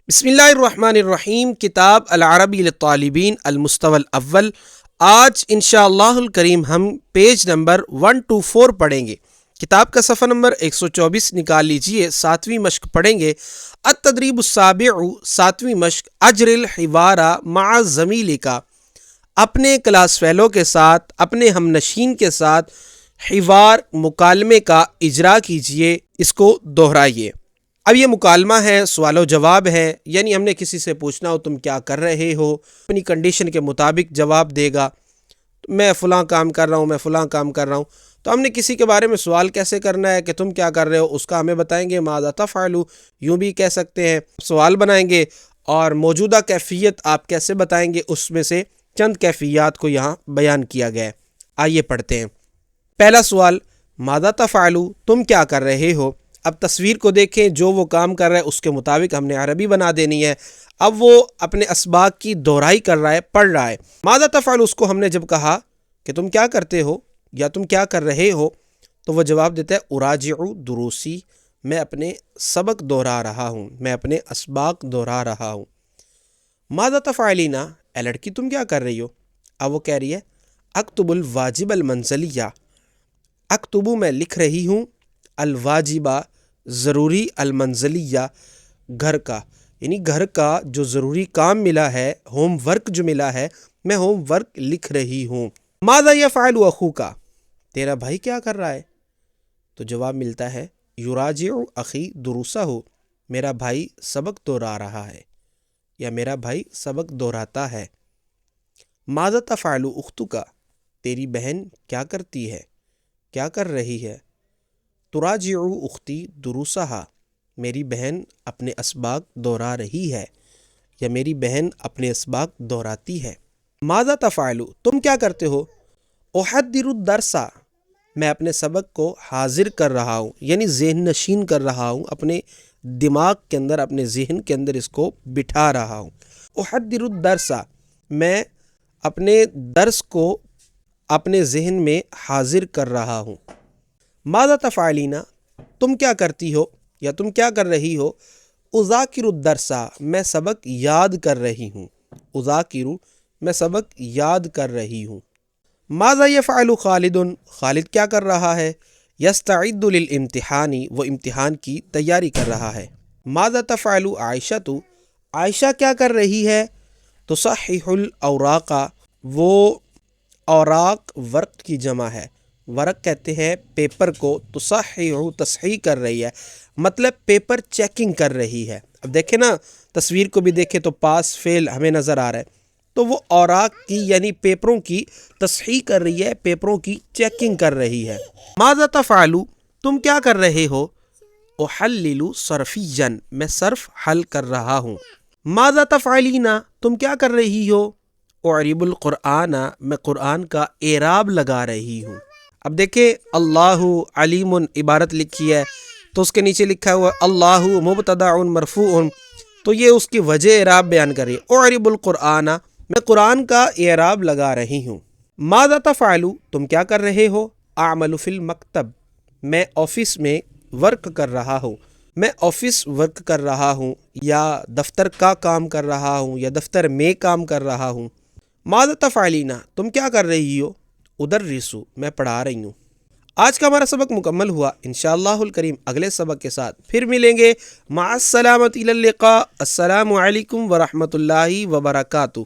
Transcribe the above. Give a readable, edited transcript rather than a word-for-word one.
بسم اللہ الرحمن الرحیم۔ کتاب العربی للطالبین المستوى الاول۔ آج انشاءاللہ الکریم ہم پیج نمبر 124 پڑھیں گے۔ کتاب کا صفحہ نمبر 124 نکال لیجئے۔ 7ویں مشق پڑھیں گے۔ التدریب السابع، 7ویں مشق۔ اجر الحوار مع زمیلک، اپنے کلاس فیلو کے ساتھ، اپنے ہم نشین کے ساتھ حوار مکالمے کا اجرا کیجئے، اس کو دہرائیے۔ اب یہ مکالمہ ہے، سوال و جواب ہے، یعنی ہم نے کسی سے پوچھنا ہو تم کیا کر رہے ہو، اپنی کنڈیشن کے مطابق جواب دے گا۔ میں فلاں کام کر رہا ہوں، میں فلاں کام کر رہا ہوں۔ تو ہم نے کسی کے بارے میں سوال کیسے کرنا ہے کہ تم کیا کر رہے ہو، اس کا ہمیں بتائیں گے ماذا تفعل، یوں بھی کہہ سکتے ہیں، سوال بنائیں گے اور موجودہ کیفیت آپ کیسے بتائیں گے، اس میں سے چند کیفیات کو یہاں بیان کیا گیا ہے۔ آئیے پڑھتے ہیں۔ پہلا سوال، ماذا تفعل، تم کیا کر رہے ہو۔ اب تصویر کو دیکھیں، جو وہ کام کر رہا ہے اس کے مطابق ہم نے عربی بنا دینی ہے۔ اب وہ اپنے اسباق کی دہرائی کر رہا ہے، پڑھ رہا ہے۔ ماذا تفعل، اس کو ہم نے جب کہا کہ تم کیا کرتے ہو یا تم کیا کر رہے ہو، تو وہ جواب دیتا ہے اراجع دروسی، میں اپنے سبق دہرا رہا ہوں، میں اپنے اسباق دہرا رہا ہوں۔ ماذا تفعلین، اے لڑکی تم کیا کر رہی ہو۔ اب وہ کہہ رہی ہے اکتب الواجب المنزلیہ، اکتبو میں لکھ رہی ہوں، الواجبہ ضروری، المنزلیہ گھر کا، یعنی گھر کا جو ضروری کام ملا ہے، ہوم ورک جو ملا ہے، میں ہوم ورک لکھ رہی ہوں۔ ماذا یفعل اخوک، تیرا بھائی کیا کر رہا ہے۔ تو جواب ملتا ہے یراجع اخی دروسہ، میرا بھائی سبق دہرا رہا ہے یا میرا بھائی سبق دہراتا ہے۔ ماذا تفعل اختک، تیری بہن کیا کرتی ہے، کیا کر رہی ہے۔ تراجع اختی دروسہا، میری بہن اپنے اسباق دہرا رہی ہے یا میری بہن اپنے اسباق دہراتی ہے۔ ماذا تفعل، تم کیا کرتے ہو۔ احضر الدرس، میں اپنے سبق کو حاضر کر رہا ہوں، یعنی ذہن نشین کر رہا ہوں، اپنے دماغ کے اندر، اپنے ذہن کے اندر اس کو بٹھا رہا ہوں۔ احضر الدرس، میں اپنے درس کو اپنے ذہن میں حاضر کر رہا ہوں۔ ماذا تفعلین، تم کیا کرتی ہو یا تم کیا کر رہی ہو۔ اذاکر الدرس، میں سبق یاد کر رہی ہوں، اذاکر، میں سبق یاد کر رہی ہوں۔ ماذا یفعل خالد، خالد کیا کر رہا ہے۔ یستعد للامتحان، وہ امتحان کی تیاری کر رہا ہے۔ ماذا تفعل عائشہ، عائشہ کیا کر رہی ہے۔ تصحح الاوراق، وہ اوراق ورق کی جمع ہے، ورق کہتے ہیں پیپر کو، تصحح تصحیح کر رہی ہے، مطلب پیپر چیکنگ کر رہی ہے۔ اب دیکھیں نا، تصویر کو بھی دیکھیں تو پاس فعل ہمیں نظر آ رہا ہے، تو وہ اوراق کی یعنی پیپروں کی تصحیح کر رہی ہے، پیپروں کی چیکنگ کر رہی ہے۔ ماذا تفعل، تم کیا کر رہے ہو۔ احلل صرفیا، میں صرف حل کر رہا ہوں۔ ماذا تفعلین، تم کیا کر رہی ہو۔ اعرب القرآن، میں قرآن کا اعراب لگا رہی ہوں۔ اب دیکھیں اللہ علیم عبارت لکھی ہے، تو اس کے نیچے لکھا ہوا اللہ مبتدع مرفوع، تو یہ اس کی وجہ اعراب بیان کر رہی ہے۔ اعرب القرآن، میں قرآن کا اعراب لگا رہی ہوں۔ ماذا تفعل، تم کیا کر رہے ہو۔ اعمل فی المکتب، میں آفس میں ورک کر رہا ہوں، میں آفس ورک کر رہا ہوں، یا دفتر کا کام کر رہا ہوں، یا دفتر میں کام کر رہا ہوں۔ ماذا تفعلین، تم کیا کر رہی ہو۔ ادرس، میں پڑھا رہی ہوں۔ آج کا ہمارا سبق مکمل ہوا۔ انشاءاللہ الکریم اگلے سبق کے ساتھ پھر ملیں گے۔ مع السلامۃ، الی اللقاء۔ السلام علیکم ورحمۃ اللہ وبرکاتہ۔